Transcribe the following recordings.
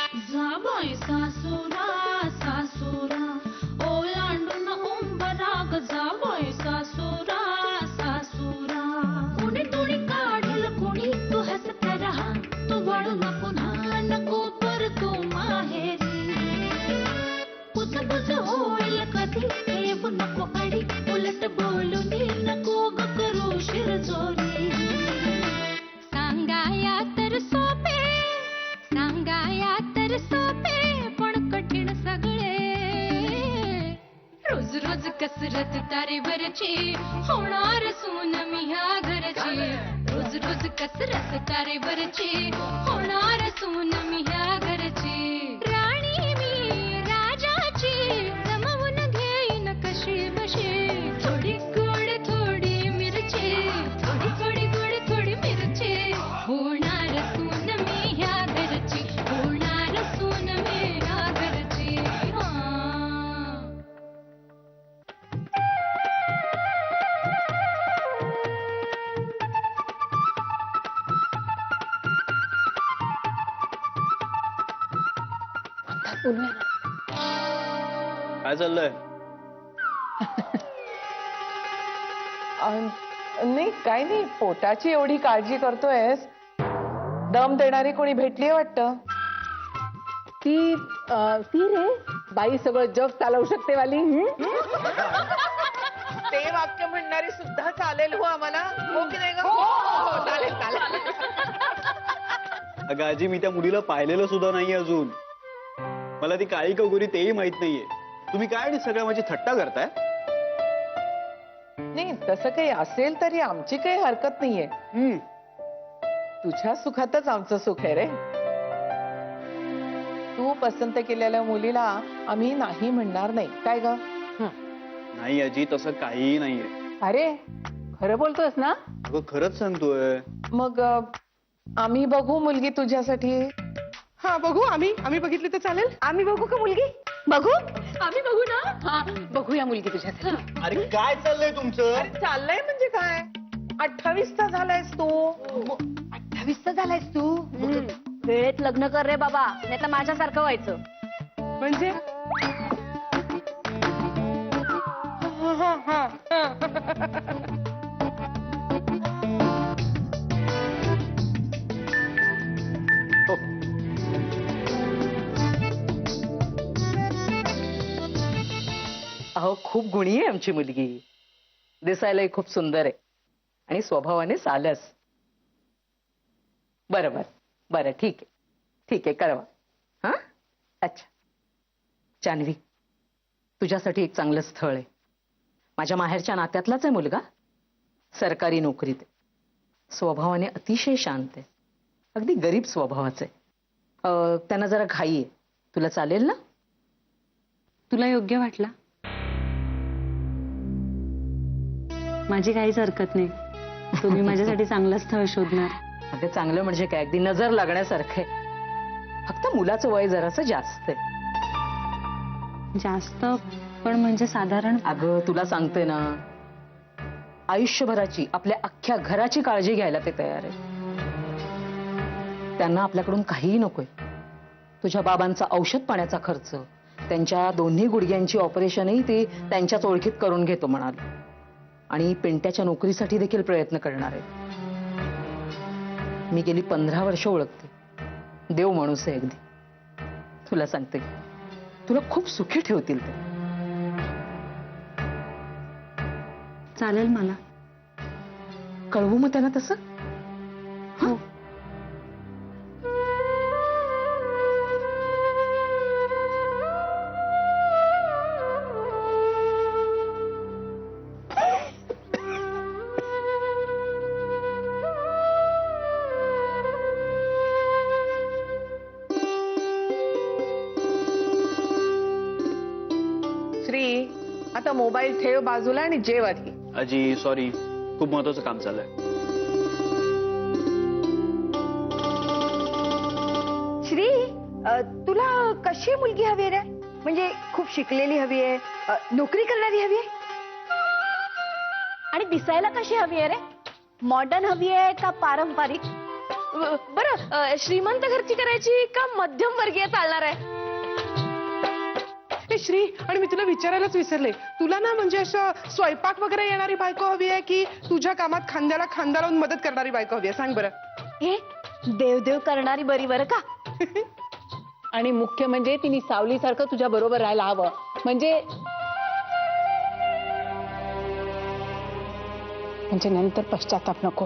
जाबाई सासुरा सासुरा ओलांडून उंबराग जाबाई सासुरा सासुरा कुणी तुणी काढल कुणी तू हसत राहा तू वळू नको पुन्हा नको पर तू माहेरी पुजबुज होईल कधी ठेवू नको अडी उलट बोलून नको ग करू शिरजोरी सांगाया तर सोपे सांगाया तर सोपे पण कठीण सगळे रोज रोज कसरत तारेवरची होणार सून मी ह्या घरची रोज रोज कसरत तारेवरची होणार सून मी ह्या घरची राणी मी राजाची जमवून घेईन कशी बशी थोडी गोड थोडी मिरची थोडी थोडी गोड थोडी मिरची होणार सून मी ह्या घरची होणार सून मी ह्या घरची काय चाललंय? नाही काय नाही, पोटाची एवढी काळजी करतोयस. दम देणारी कोणी भेटली वाटतं. ती ती रे बाई सगळं जग चालवू शकते वाली. ते वाक्य म्हणणारी सुद्धा चालेल हो आम्हाला. हो की नाही ग? चालेल चालेल. अगं आजी, मी त्या मुलीला पाहिलेलं सुद्धा नाही अजून. मला ती काळी का गोरी तेही माहित नाहीये. तुम्ही काय सगळ्या माझी थट्टा करताय? नाही तसं काही असेल तरी आमची काही हरकत नाहीये. तुझ्या सुखातच आमचं सुख आहे रे. तू पसंत केलेल्या मुलीला आम्ही नाही म्हणणार नाही. काय ग? नाही आजी, तसं काहीही नाहीये. अरे खरं बोलतोस ना? अगं खरंच सांगतोय. मग आम्ही बघू मुलगी तुझ्यासाठी. हा बघू. आम्ही बघितली तर चालेल. आम्ही बघू का मुलगी? बघू आम्ही बघू ना. हा बघूया मुलगी तुझ्यासाठी. अरे काय चाललंय तुमचं? अरे चाललंय म्हणजे काय? 28चा झालायस तू. 28चा झालायस तू. वेळेत लग्न कर रे बाबा, नाही तर माझ्यासारखं व्हायचं. म्हणजे अहो खूप गुणी आहे आमची मुलगी. दिसायलाही खूप सुंदर आहे आणि स्वभावाने सालस. बरं बरं ठीक आहे कळवा. हा अच्छा. जान्हवी, तुझ्यासाठी एक चांगलं स्थळ आहे. माझ्या माहेरच्या नात्यातलाच आहे मुलगा. सरकारी नोकरीत आहे. स्वभावाने अतिशय शांत आहे. अगदी गरीब स्वभावाचं आहे. त्यांना जरा घाई आहे. तुला चालेल ना? तुला योग्य वाटला? माझी काहीच हरकत नाही. तुम्ही माझ्यासाठी चांगलं स्थळ शोधणार. अगं चांगलं म्हणजे काय, अगदी नजर लागण्यासारखं आहे. फक्त मुलाचं वय जरासं जास्त आहे. जास्त पण म्हणजे साधारण? अगं तुला सांगते ना, आयुष्यभराची आपल्या अख्ख्या घराची काळजी घ्यायला ते तयार आहे. त्यांना आपल्याकडून काहीही नकोय. तुझ्या बाबांचा औषध पाण्याचा खर्च, त्यांच्या दोन्ही गुडघ्यांची ऑपरेशनही ते त्यांच्याच ओळखीत करून घेतो म्हणाले. आणि पिंट्याच्या नोकरीसाठी देखील प्रयत्न करणार आहे. मी गेली 15 वर्ष ओळखते. देव माणूस आहे अगदी. तुला सांगते, तुला खूप सुखी ठेवतील ते. चालेल मला. कळवू मग त्यांना तसं? हो. श्री, आता मोबाईल ठेव बाजूला आणि जेव आधी. आजी सॉरी, खूप महत्वाचं काम चाललंय. श्री, तुला कशी मुलगी हवी आहे रे? म्हणजे खूप शिकलेली हवी आहे, नोकरी करणारी हवी आहे? आणि दिसायला कशी हवी आहे रे? मॉडर्न हवी आहे का पारंपरिक? बरं श्रीमंत घरची करायची का मध्यम वर्गीय चालणार आहे? ए श्री, आणि मी तुला विचारायलाच विसरले, तुला ना म्हणजे असं स्वयंपाक वगैरे येणारी बायको हवी आहे की तुझ्या कामात खांद्याला खांदा लावून मदत करणारी बायको हवी आहे? सांग बरं. हे देवदेव करणारी बरी बरं का. आणि मुख्य म्हणजे तिने सावलीसारखं तुझ्या बरोबर राहायला हवं. म्हणजे नंतर पश्चाताप नको.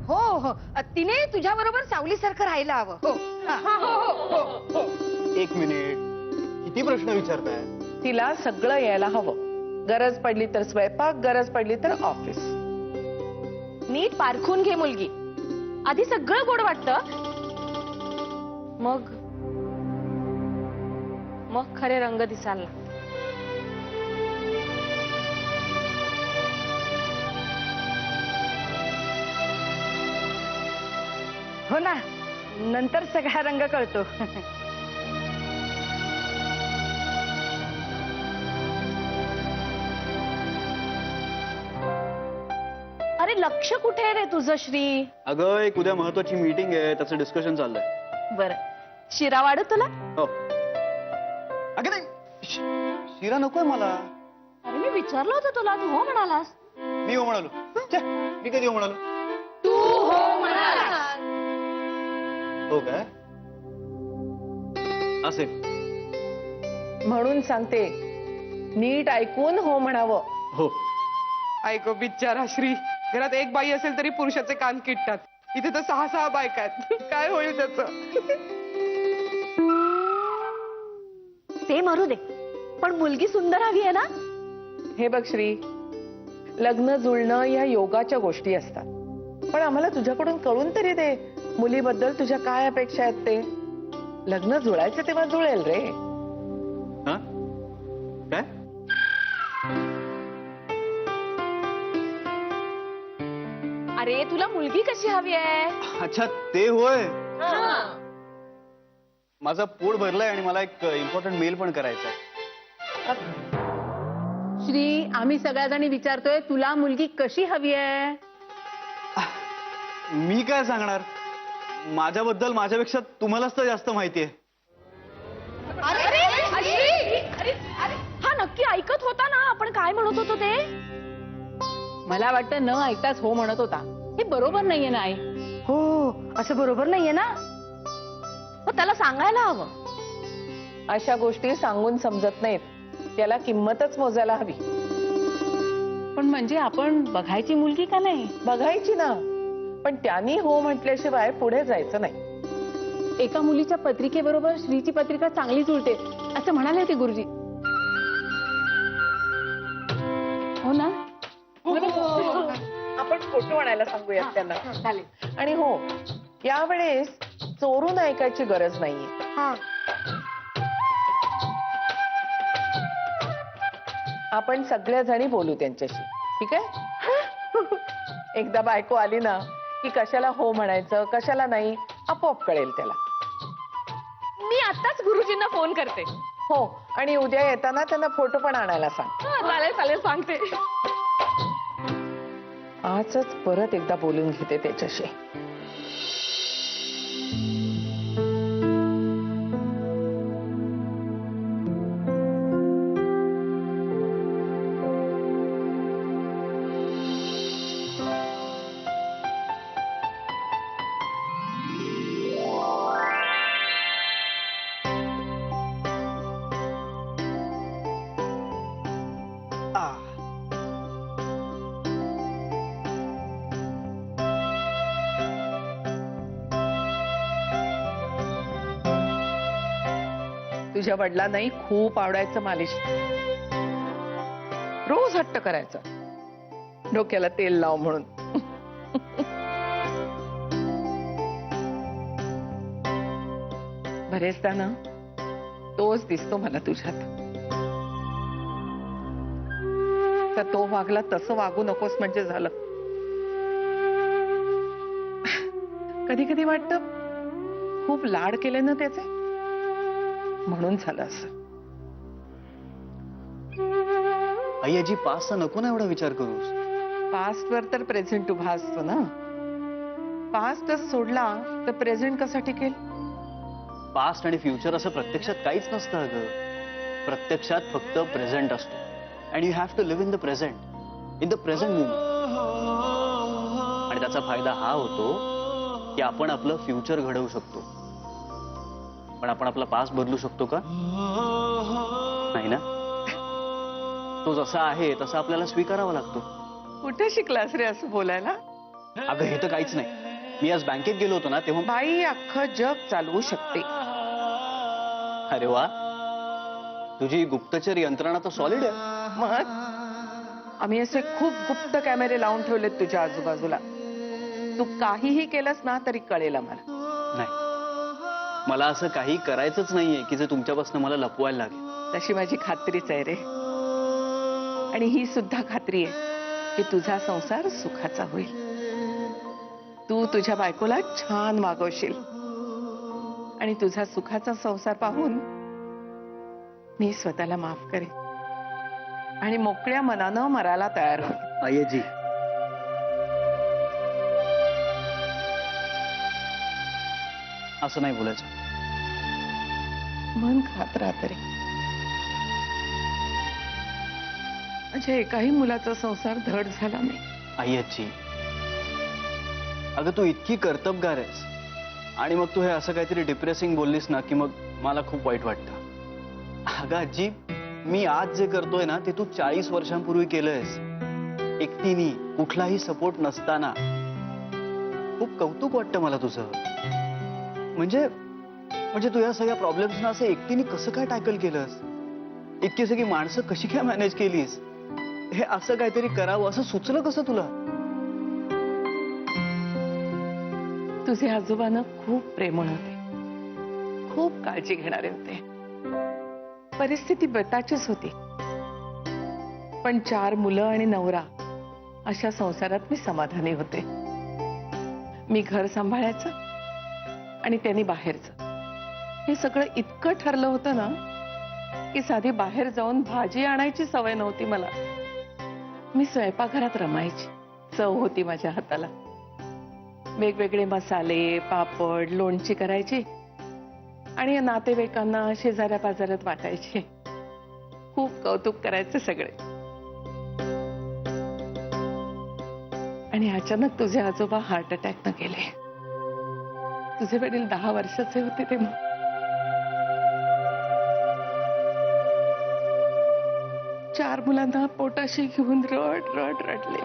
हो हो तिने तुझ्या बरोबर सावलीसारखं राहायला हवं. हो. एक मिनिट, किती प्रश्न विचारताय? तिला सगळं यायला हवं. गरज पडली तर स्वयंपाक, गरज पडली तर ऑफिस. नीट पारखून घे मुलगी. आधी सगळं गोड वाटतं, मग खरे रंग दिसायला. हो ना, नंतर सगळा रंग कळतो. अरे लक्ष कुठे आहे रे तुझं श्री? अगं एक उद्या महत्वाची मीटिंग आहे, त्याचं डिस्कशन चाललंय. बर, शिरा वाढू तुला? हो. अगं नाही, शिरा नकोय मला. अरे मी विचारलं होतं तुला, तू हो म्हणालास. मी हो म्हणालो? छे, मी कधी हो म्हणालो? तू हो म्हणालास. हो काय? असेल. म्हणून सांगते, नीट ऐकून हो म्हणावं. हो. ऐको बिचारा श्री, घरात एक बाई असेल तरी पुरुषाचे कान किटतात. इथे तर 6 बायका आहेत. काय होईल त्याचं? ते मरू दे, पण मुलगी सुंदर हवी आहे ना? हे बघ श्री, लग्न जुळणं या योगाच्या गोष्टी असतात. पण आम्हाला तुझ्याकडून कळून तरी दे, मुलीबद्दल तुझ्या काय अपेक्षा आहेत ते. लग्न जुळायचं तेव्हा जुळेल रे. हा? काय? अरे तुला मुलगी कशी हवी आहे? अच्छा, ते होय. माझं पोट भरलंय आणि मला एक इम्पॉर्टंट मेल पण करायचा आहे. श्री, आम्ही सगळ्याजणी विचारतोय, तुला मुलगी कशी हवी आहे? मी काय सांगणार? माझ्याबद्दल माझ्यापेक्षा तुम्हालाच तर जास्त माहिती आहे. हा नक्की ऐकत होता ना आपण काय म्हणत होतो ते? मला वाटतं न ऐकताच हो म्हणत होता. हे बरोबर नाहीये ना आई? हो, असं बरोबर नाहीये ना. मग त्याला सांगायला हवं. अशा गोष्टी सांगून समजत नाहीत, त्याला किंमतच मोजायला हवी. पण म्हणजे आपण बघायची मुलगी का नाही? बघायची ना, पण त्यांनी हो म्हटल्याशिवाय पुढे जायचं नाही. एका मुलीच्या पत्रिकेबरोबर श्रीची पत्रिका चांगली जुळते असं म्हणाले होते गुरुजी. हो ना? आपण फोटो आणायला सांगूया त्यांना. चालेल. आणि हो, यावेळेस चोरून ऐकायची गरज नाहीये. आपण सगळ्या जणी बोलू त्यांच्याशी, ठीक आहे? एकदा बायको आली ना की कशाला हो म्हणायचं कशाला नाही आपोआप कळेल त्याला. मी आताच गुरुजींना फोन करते. हो, आणि उद्या येताना त्यांना फोटो पण आणायला सांग. चालेल सांगते. आजच परत एकदा बोलून घेते त्याच्याशी. तुझ्या वडिलांनाही खूप आवडायचं मालिश. रोज हट्ट करायचा, डोक्याला तेल लाव म्हणून. बरेचदा ना तोच दिसतो मला तुझ्यात. तर तो वागला तसं वागू नकोस म्हणजे झालं. कधी कधी वाटतं खूप लाड केले ना त्याचे, म्हणून झालं असं. आई आजी पासचा नको ना एवढा विचार करूस. पास्टवर तर प्रेझेंट उभा असतो ना. पास्टच सोडला तर प्रेझेंट कसा टिकेल? पास्ट आणि फ्युचर असं प्रत्यक्षात काहीच नसतं अगं. प्रत्यक्षात फक्त प्रेझेंट असतो. And you have to live in the present, in the present moment. आणि त्याचा फायदा हा होतो की आपण आपलं फ्युचर घडवू शकतो. पण आपण आपला पास्ट बदलू शकतो का? नाही ना. तो जसा आहे तसा आपल्याला स्वीकारावा लागतो. कुठे शिकलास रे असं बोलायला? अगं हे तर काहीच नाही. मी आज बँकेत गेलो होतो ना तेव्हा. बाई अख्खं जग चालवू शकते. अरे वा, तुझी गुप्तचर यंत्रणा तर सॉलिड आहे. मग आम्ही असे खूप गुप्त कॅमेरे लावून ठेवलेत तुझ्या आजूबाजूला. तू काहीही केलंस ना तरी कळेल आम्हाला. नाही, मला असं काही करायचंच नाहीये की जे तुमच्यापासून मला लपवायला लागेल. तशी माझी खात्रीच आहे रे. आणि ही सुद्धा खात्री आहे की तुझा संसार सुखाचा होईल. तू तुझ्या बायकोला छान वागवशील आणि तुझा सुखाचा संसार पाहून मी स्वतःला माफ करेन आणि मोकळ्या मनानं मरायला तयार होईल. आयजी, असं नाही बोलायचं. मन खात राहत रे. म्हणजे एकाही मुलाचा संसार धड झाला नाही. आयजी, अगं तू इतकी कर्तबगार आहेस आणि मग तू हे असं काहीतरी डिप्रेसिंग बोललीस ना की मग मला खूप वाईट वाटतं. अगं आजी, मी आज जे करतोय ना ते तू 40 वर्षांपूर्वी केलंयस, एकटीनी, कुठलाही सपोर्ट नसताना. खूप कौतुक वाटतं मला तुझं. म्हणजे तू या सगळ्या प्रॉब्लेम्सना असं एकटीने कसं काय टॅकल केलंस? इतकी सगळी माणसं कशी काय मॅनेज केलीस? हे असं काहीतरी करावं असं सुचलं कसं तुला? तुझे आजोबा ना खूप प्रेमळ होते, खूप काळजी घेणारे होते. परिस्थिती बेताचीच होती, पण 4 मुलं आणि नवरा अशा संसारात मी समाधानी होते. मी घर सांभाळायचं आणि त्यांनी बाहेरचं. हे सगळं इतकं ठरलं होतं ना की साधी बाहेर जाऊन भाजी आणायची सवय नव्हती मला. मी स्वयंपाकघरात रमायची. चव होती माझ्या हाताला. वेगवेगळे मसाले, पापड, लोणची करायची आणि नातेवाईकांना शेजाऱ्या पाजाऱ्यात वाटायचे. खूप कौतुक करायचे सगळे. आणि अचानक तुझे आजोबा हार्ट अटॅक न गेले. तुझे वडील 10 वर्षाचे होते तेव्हा. चार मुलांना पोटाशी घेऊन रडले.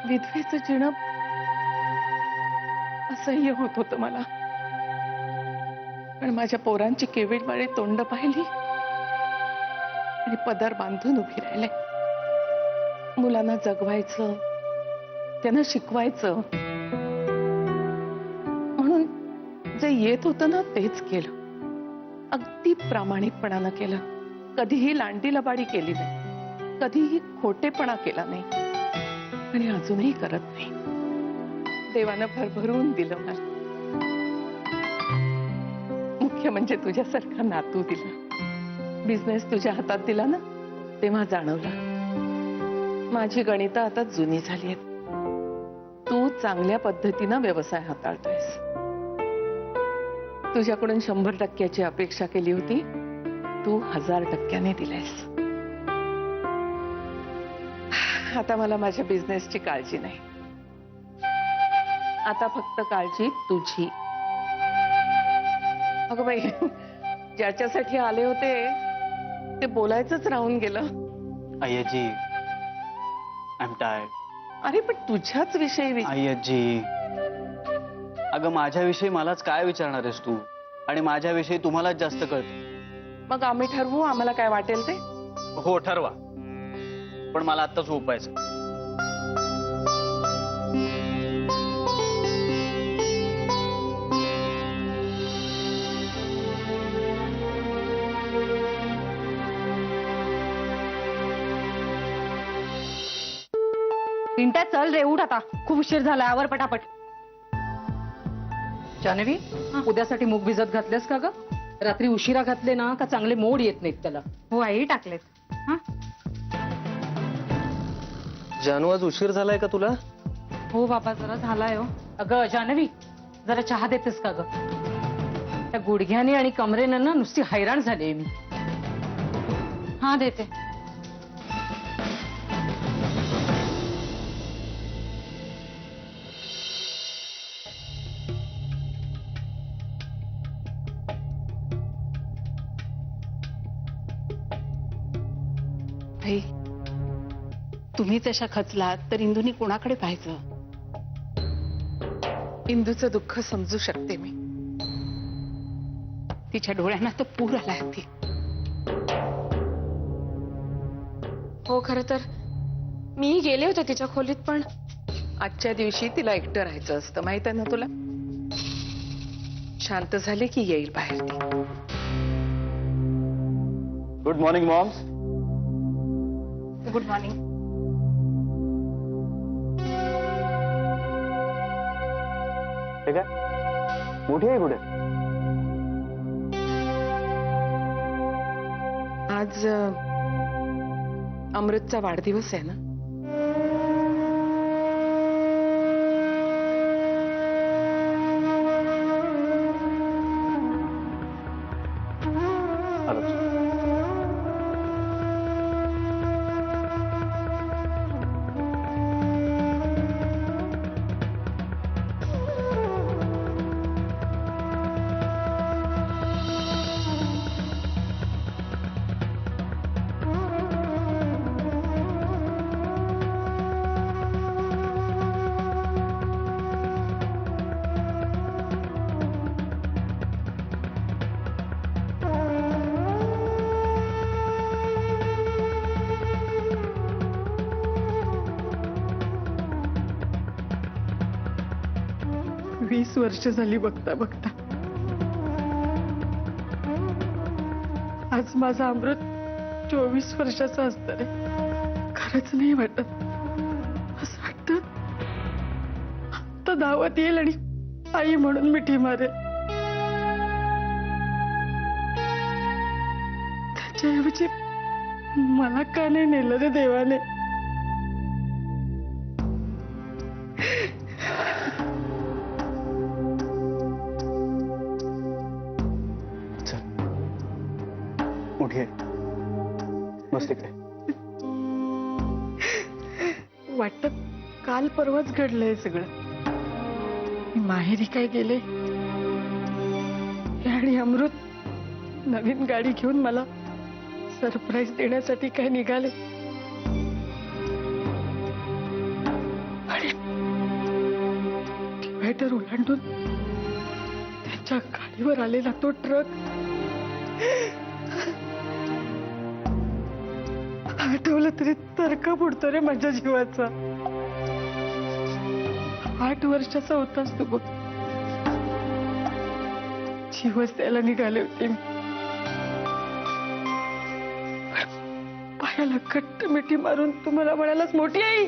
विधवेचं जिणं असह्य होत होतं मला. पण माझ्या पोरांची केविडवाळी तोंड पाहिली आणि पदर बांधून उभी राहिले. मुलांना जगवायचं, त्यांना शिकवायचं म्हणून जे येत होतं ना तेच केलं. अगदी प्रामाणिकपणानं केलं. कधीही लांडी लबाडी केली नाही, कधीही खोटेपणा केला नाही आणि अजूनही करत नाही. देवानं भरभरून दिलं मला. मुख्य म्हणजे तुझ्यासारखा नातू दिला. बिझनेस तुझ्या हातात दिला ना तेव्हा जाणवलं माझी गणितं आता जुनी झाली आहेत. तू चांगल्या पद्धतीनं व्यवसाय हाताळतोयस. तुझ्याकडून 100% अपेक्षा केली होती, तू 1000% दिलायस. आता मला माझ्या बिझनेसची काळजी नाही. आता फक्त काळजी तुझी. अगं बाई, ज्याच्यासाठी आले होते ते बोलायचंच राहून गेलं. IG, I am tired. अरे पण तुझ्याच विषयी आयजी, अगं माझ्याविषयी मलाच काय विचारणार आहेस तू? आणि माझ्याविषयी तुम्हालाच जास्त कळत. मग आम्ही ठरवू आम्हाला काय वाटेल ते. हो ठरवा, पण मला आत्ताच झोपायचं. पिंट्या चल रे, उठ आता, खूप उशीर झाला, आवर पटापट. जान्हवी, उद्यासाठी मूग भिजत घातलेस का ग? रात्री उशिरा घातले ना का चांगले मोड येत नाहीत त्याला. हो आई, टाकलेत. हा जानू, आज उशीर झालाय का तुला? हो बाबा, जरा झालाय हो. अगं जान्हवी, जरा चहा देतेस का ग? त्या गुडघ्याने आणि कमरेनं ना नुसती हैराण झाले मी. हा देते. आई, तुम्हीच अशा खचलात तर इंदूनी कोणाकडे पाहायचं? इंदूचं दुःख समजू शकते मी. तिच्या डोळ्यांना तो पूर आलाय ती. हो, खरं तर मी गेले होते तिच्या खोलीत, पण आजच्या दिवशी तिला एकटं राहायचं असतं, माहित आहे ना तुला. शांत झाले की येईल बाहेर ती. Good morning moms. Good morning. हे काय, मोठी आहे कुठे? आज अमृतचा वाढदिवस आहे ना. आलोच. वीस वर्ष झाली बघता बघता. आज माझा अमृत 24 वर्षाचा असणार आहे. खरंच नाही वाटत. असं वाटत आता धावत येईल आणि आई म्हणून मिठी मारेल. त्याच्याऐवजी मला का नाही नेलं रे देवाने? मोठी आहे, बस तिकडे. वाटत काल परवाच घडलंय सगळं. मी माहेरी काय गेले आणि अमृत नवीन गाडी घेऊन मला सरप्राईज देण्यासाठी काय निघाले आणि डिव्हायडर ओलांडून त्यांच्या गाडीवर आलेला तो ट्रक आठवलं तरी तर्क फुटतो रे माझ्या जीवाचा. 8 वर्षाचा होतास तू बघ. जीवच द्यायला निघाले होते मी. पायाला घट्ट मिठी मारून तू मला म्हणालास, मोठी आई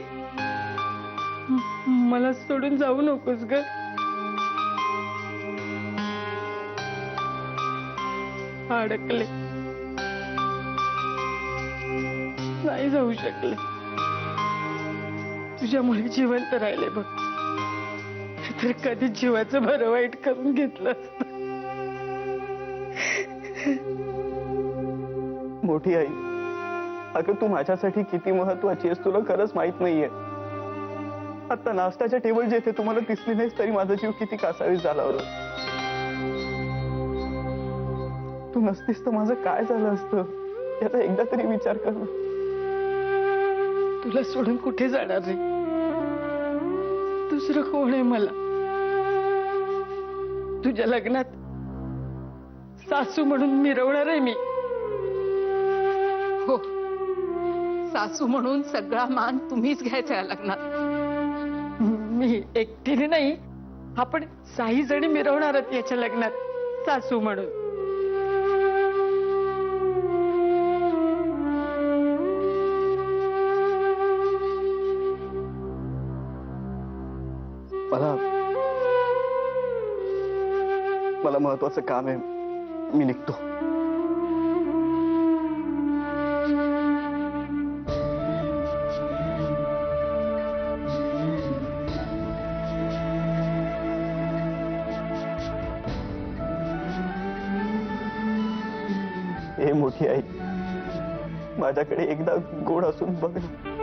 मला सोडून जाऊ नकोस ग. अडकले, नाही जाऊ शकले. तुझ्यामुळे जिवंत राहिले बघ. तर कधीच जीवाचं बरं वाईट करून घेतलं असतं. मोठी आई, अगं तू माझ्यासाठी किती महत्वाची आहेस तुला खरंच माहित नाहीये. आता नाश्त्याच्या टेबल जिथे तुम्हाला दिसली नाहीस तरी माझा जीव किती कासावीस झाला होता. तू नसतीस तर माझं काय झालं असतं याचा एकदा तरी विचार कर. तुला सोडून कुठे जाणार रे? दुसरं कोण आहे मला? तुझ्या लग्नात सासू म्हणून मिरवणार आहे मी. हो, सासू म्हणून सगळा मान तुम्हीच घ्यायचा या लग्नात. मी एकटीने नाही, आपण 6 जणी मिरवणार आहोत याच्या लग्नात सासू म्हणून. मला महत्वाचं काम आहे, मी निघतो. हे मोठी आई, माझ्याकडे एकदा गोड असून बघ ना.